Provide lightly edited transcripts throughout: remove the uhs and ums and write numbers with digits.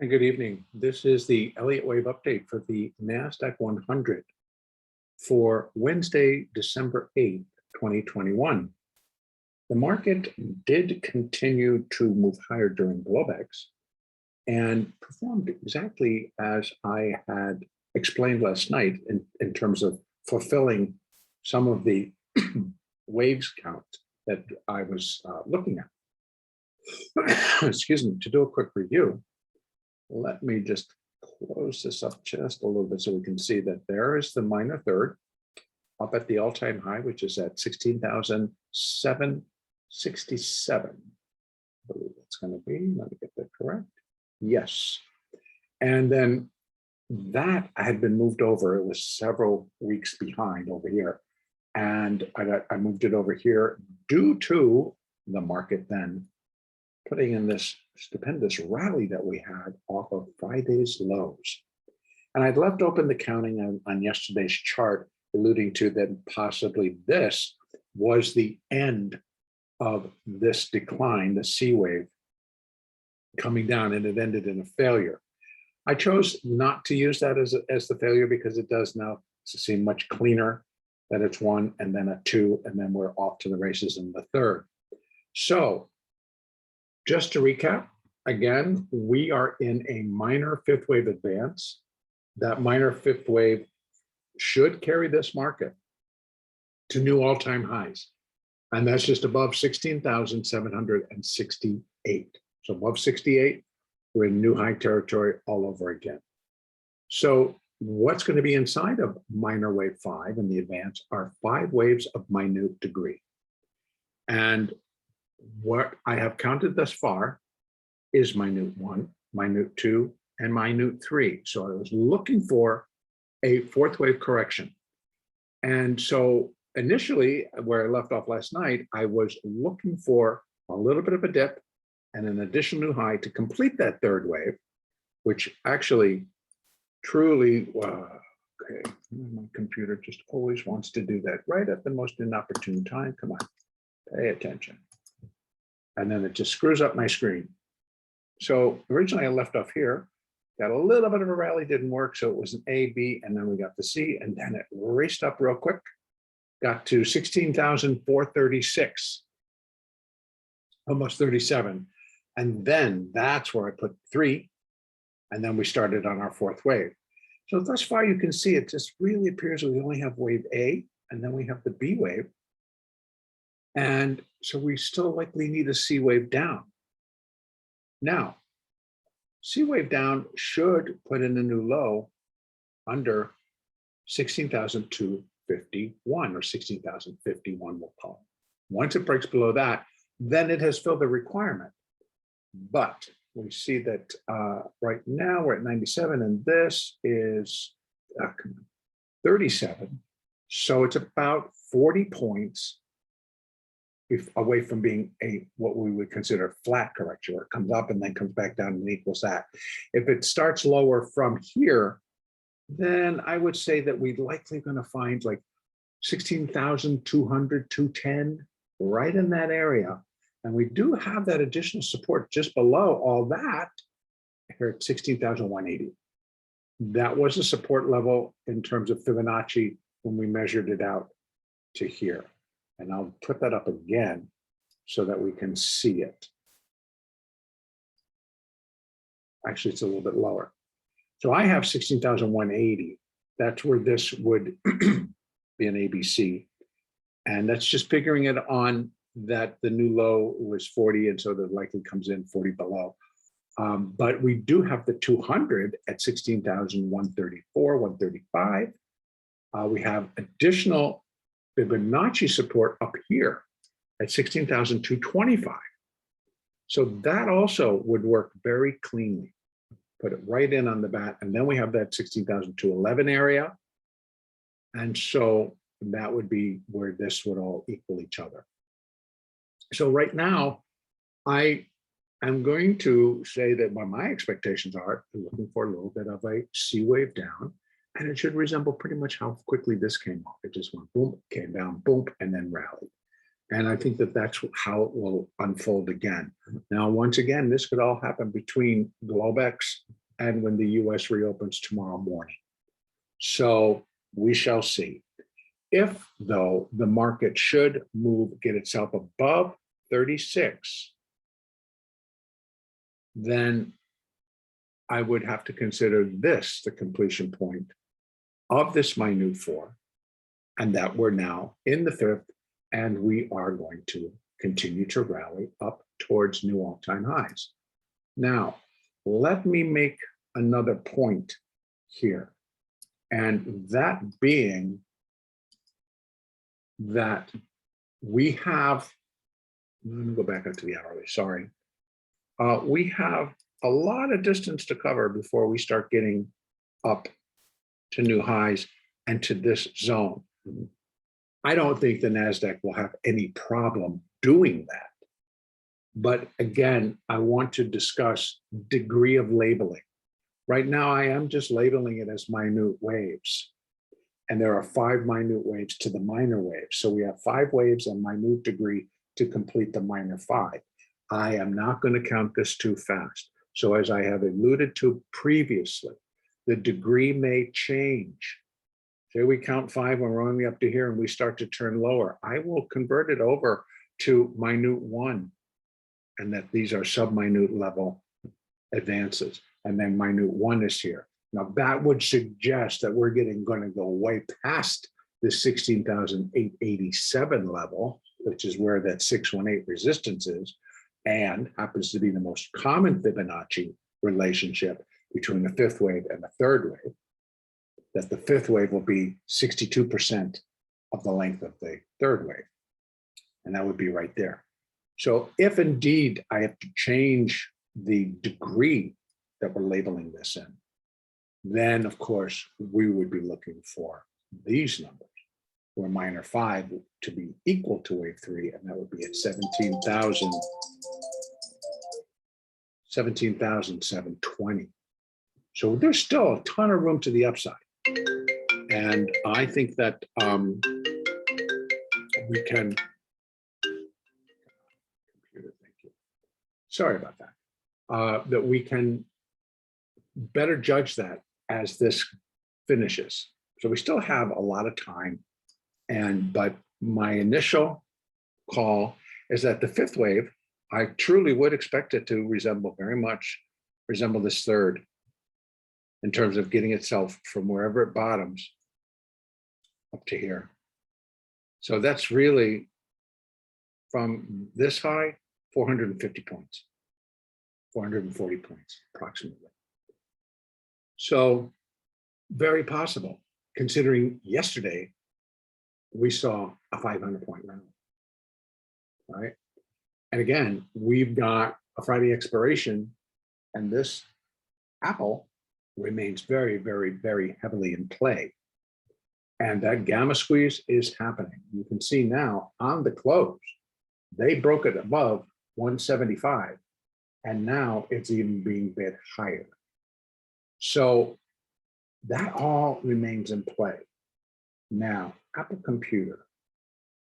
And good evening. This is the Elliott wave update for the NASDAQ 100 for Wednesday, December 8th, 2021. The market did continue to move higher during globex and performed exactly as I had explained last night in terms of fulfilling some of the waves count that I was looking at. Excuse me, to do a quick review. Let me just close this up just a little bit so we can see that there is the minor third up at the all-time high, which is at 16,767. I believe that's going to be, let me get that correct. Yes. And then that had been moved over. It was several weeks behind over here. And I moved it over here due to the market then putting in this stupendous rally that we had off of Friday's lows. And I'd left open the counting on yesterday's chart, alluding to that possibly this was the end of this decline, the C wave coming down, and it ended in a failure. I chose not to use that as the failure because it does now seem much cleaner that it's one and then a two, and then we're off to the races in the third. So just to recap, again, we are in a minor fifth wave advance. That minor fifth wave should carry this market to new all-time highs. And that's just above 16,768. So above 68, we're in new high territory all over again. So what's going to be inside of minor wave 5 in the advance are 5 waves of minute degree. And what I have counted thus far is minute 1, minute 2, and minute 3. So I was looking for a fourth wave correction. And so initially, where I left off last night, I was looking for a little bit of a dip and an additional new high to complete that third wave, which actually truly, okay, my computer just always wants to do that right at the most inopportune time. Come on, pay attention. And then it just screws up my screen. So originally I left off here, got a little bit of a rally, didn't work. So it was an A, B, and then we got the C, and then it raced up real quick, got to 16,436, almost 37. And then that's where I put 3. And then we started on our fourth wave. So thus far you can see it just really appears that we only have wave A, and then we have the B wave. And so we still likely need a C wave down. Now, C wave down should put in a new low under 16,251 or 16,051 we'll call it. Once it breaks below that, then it has filled the requirement. But we see that right now we're at 97 and this is 37. So it's about 40 points away from being what we would consider a flat correction, where it comes up and then comes back down and equals that. If it starts lower from here, then I would say that we're likely going to find like 16,200, 210, right in that area. And we do have that additional support just below all that here at 16,180. That was a support level in terms of Fibonacci when we measured it out to here. And I'll put that up again so that we can see it. Actually, it's a little bit lower. So I have 16,180. That's where this would be an ABC. And that's just figuring it on that the new low was 40, and so that likely comes in 40 below. But we do have the 200 at 16,134, 135. We have additional Fibonacci support up here at 16,225. So that also would work very cleanly. Put it right in on the bat, and then we have that 16,211 area. And so that would be where this would all equal each other. So right now, I am going to say that what my expectations are, looking for a little bit of a C wave down, and it should resemble pretty much how quickly this came off. It just went boom, came down, boom, and then rallied. And I think that that's how it will unfold again. Now, once again, this could all happen between globex and when the US reopens tomorrow morning. So we shall see. If, though, the market should move, get itself above 36, then I would have to consider this the completion point of this minute 4, and that we're now in the 5th, and we are going to continue to rally up towards new all-time highs. Now, let me make another point here, and that being that we have, let me go back up to the hourly, sorry. We have a lot of distance to cover before we start getting up to new highs and to this zone. I don't think the NASDAQ will have any problem doing that. But again, I want to discuss degree of labeling. Right now, I am just labeling it as minute waves. And there are 5 minute waves to the minor waves. So we have 5 waves and minute degree to complete the minor 5. I am not going to count this too fast. So as I have alluded to previously, the degree may change. Say we count 5 when we're only up to here and we start to turn lower. I will convert it over to minute 1, and that these are sub-minute level advances. And then minute 1 is here. Now that would suggest that we're going to go way past the 16,887 level, which is where that 618 resistance is, and happens to be the most common Fibonacci relationship between the 5th wave and the 3rd wave, that the 5th wave will be 62% of the length of the 3rd wave. And that would be right there. So if indeed I have to change the degree that we're labeling this in, then of course we would be looking for these numbers, where minor 5 to be equal to wave 3, and that would be at 17,720. So there's still a ton of room to the upside. And I think that we can, computer, thank you. Sorry about that. That we can better judge that as this finishes. So we still have a lot of time. But my initial call is that the 5th wave, I truly would expect it to very much resemble this 3rd in terms of getting itself from wherever it bottoms up to here. So that's really from this high, 450 points, 440 points approximately. So very possible, considering yesterday, we saw a 500-point rally, right? And again, we've got a Friday expiration, and this Apple remains very, very, very heavily in play. And that gamma squeeze is happening. You can see now on the close, they broke it above 175, and now it's even being bid higher. So that all remains in play. Now, Apple Computer,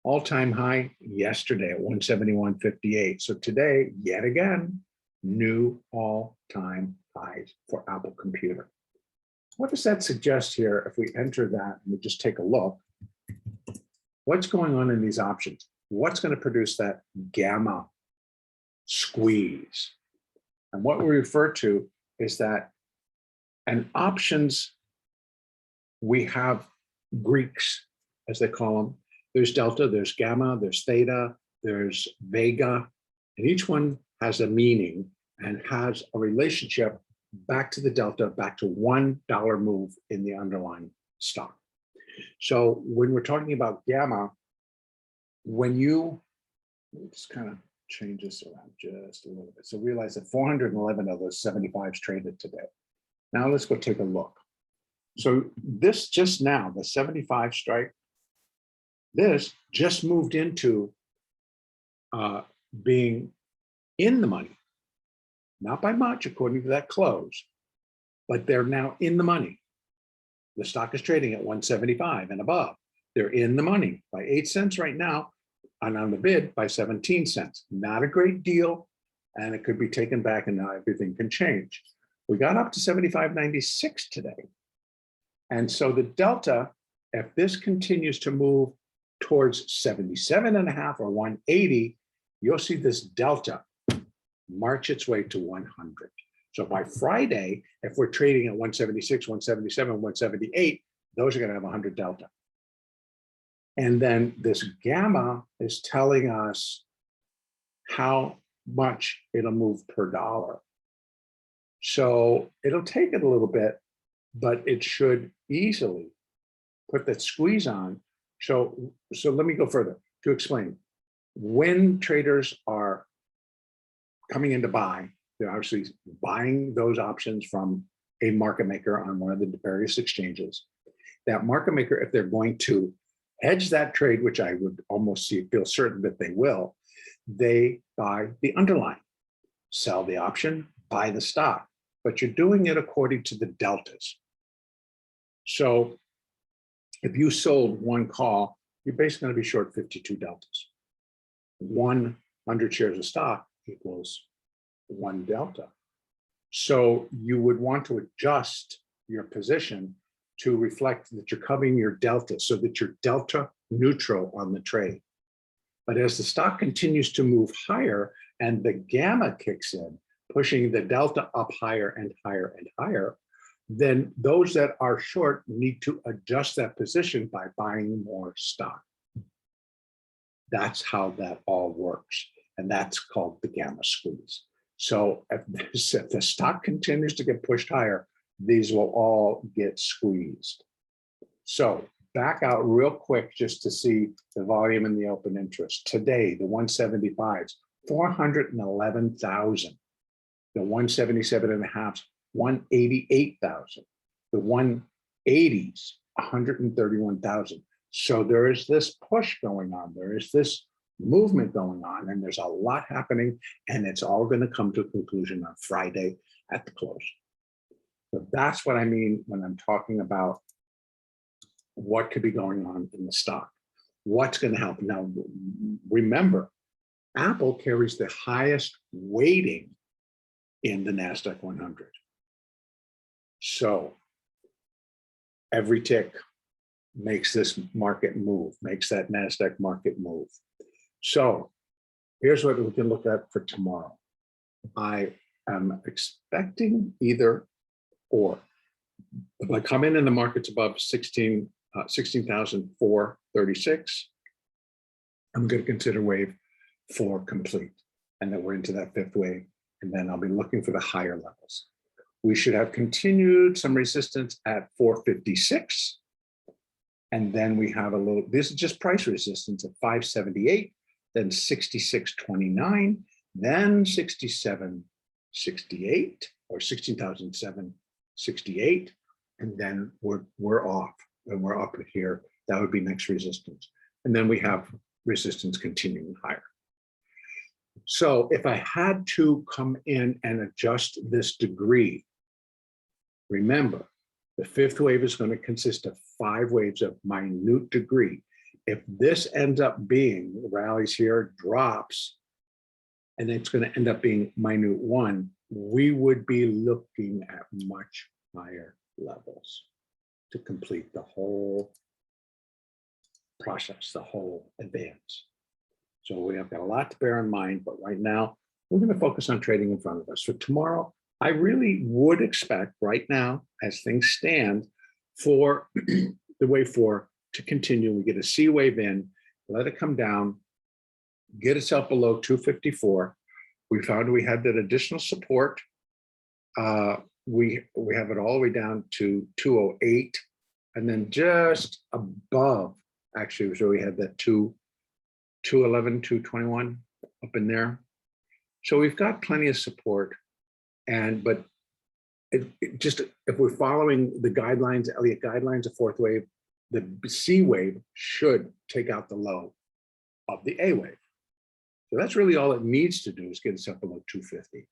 all-time high yesterday at 171.58. So today, yet again, new all-time highs for Apple Computer. What does that suggest here if we enter that and we just take a look? What's going on in these options? What's going to produce that gamma squeeze? And what we refer to is that in options, we have Greeks, as they call them. There's delta, there's gamma, there's theta, there's vega, and each one has a meaning and has a relationship back to the delta, back to $1 move in the underlying stock. So when we're talking about gamma, when you, let me just kind of change this around just a little bit. So realize that 411 of those 75s traded today. Now let's go take a look. So this just now, the 75 strike, this just moved into being in the money. Not by much, according to that close, but they're now in the money. The stock is trading at 175 and above. They're in the money by 8 cents right now, and on the bid by 17 cents. Not a great deal, and it could be taken back, and now everything can change. We got up to 75.96 today. And so the delta, if this continues to move towards 77.5 or 180, you'll see this delta march its way to 100. So by Friday, if we're trading at 176, 177, 178, those are going to have 100 delta. And then this gamma is telling us how much it'll move per dollar. So it'll take it a little bit, but it should easily put that squeeze on. So let me go further to explain. When traders are coming in to buy, they're obviously buying those options from a market maker on one of the various exchanges. That market maker, if they're going to hedge that trade, which I would almost feel certain that they will, they buy the underlying, sell the option, buy the stock, but you're doing it according to the deltas. So if you sold one call, you're basically going to be short 52 deltas. 100 shares of stock equals 1 delta. So you would want to adjust your position to reflect that you're covering your delta so that you're delta neutral on the trade. But as the stock continues to move higher and the gamma kicks in, pushing the delta up higher and higher and higher, then those that are short need to adjust that position by buying more stock. That's how that all works. And that's called the gamma squeeze. So if the stock continues to get pushed higher, these will all get squeezed. So back out real quick just to see the volume and the open interest. Today, the 175s, 411,000. The 177.5s, 188,000. The 180s, 131,000. So there is this push going on. There is this movement going on, and there's a lot happening, and it's all going to come to a conclusion on Friday at the close. So that's what I mean when I'm talking about what could be going on in the stock. What's going to help? Now, remember, Apple carries the highest weighting in the NASDAQ 100. So every tick makes this market move, makes that NASDAQ market move. So here's what we can look at for tomorrow. I am expecting either or. If I come in and the market's above 16,436, I'm going to consider wave 4 complete. And then we're into that 5th wave. And then I'll be looking for the higher levels. We should have continued some resistance at 456. And then we have a little, this is just price resistance at 578, then 66.29, then 67.68 or 16,768. And then we're off and we're up here. That would be next resistance. And then we have resistance continuing higher. So if I had to come in and adjust this degree, remember, the 5th wave is going to consist of 5 waves of minute degree. If this ends up being rallies here, drops, and it's going to end up being minute 1, we would be looking at much higher levels to complete the whole process, the whole advance. So we have got a lot to bear in mind, but right now we're going to focus on trading in front of us. So tomorrow, I really would expect right now, as things stand, for the wave 4 to continue. We get a C wave in, let it come down, get itself below 254. We found we had that additional support. We have it all the way down to 208, and then just above, actually, was where we had that 211, 221 up in there. So we've got plenty of support. But just if we're following the guidelines, Elliott guidelines, the 4th wave, the C wave should take out the low of the A wave. So that's really all it needs to do is get us up below 250.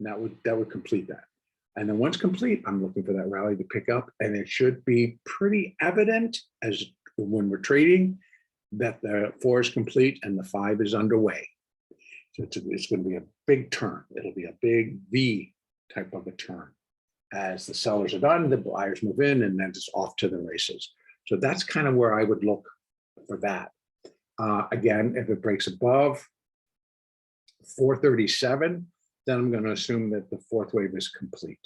And that would complete that. And then once complete, I'm looking for that rally to pick up, and it should be pretty evident as when we're trading that the 4 is complete and the 5 is underway. So it's going to be a big turn. It'll be a big V type of a turn. As the sellers are done, the buyers move in, and then it's off to the races. So that's kind of where I would look for that. Again, if it breaks above 437, then I'm going to assume that the fourth wave is complete.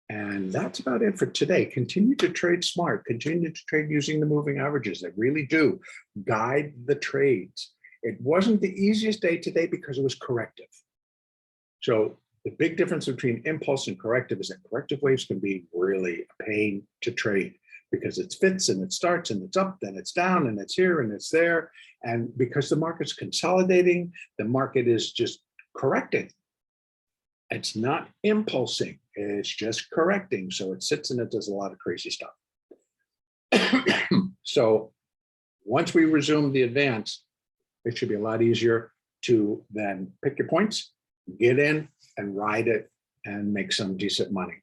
And that's about it for today. Continue to trade smart. Continue to trade using the moving averages. They really do guide the trades. It wasn't the easiest day today because it was corrective. So the big difference between impulse and corrective is that corrective waves can be really a pain to trade because it fits and it starts and it's up, then it's down and it's here and it's there. And because the market's consolidating, the market is just correcting. It's not impulsing, it's just correcting. So it sits and it does a lot of crazy stuff. So once we resume the advance, it should be a lot easier to then pick your points, get in and ride it and make some decent money.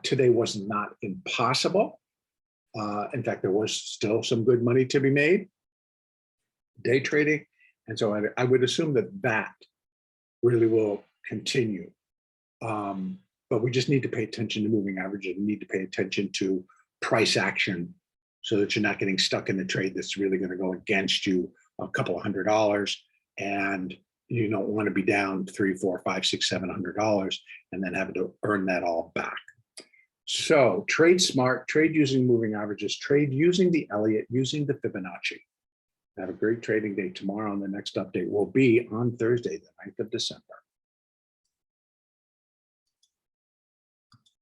Today was not impossible. In fact, there was still some good money to be made, day trading. And so I would assume that that really will continue. But we just need to pay attention to moving averages. We need to pay attention to price action so that you're not getting stuck in a trade that's really going to go against you a couple of $100, and you don't want to be down $300, $400, $500, $600, $700 and then having to earn that all back. So trade smart, trade using moving averages, trade using the Elliott, using the Fibonacci. Have a great trading day tomorrow, and the next update will be on Thursday, the 9th of December.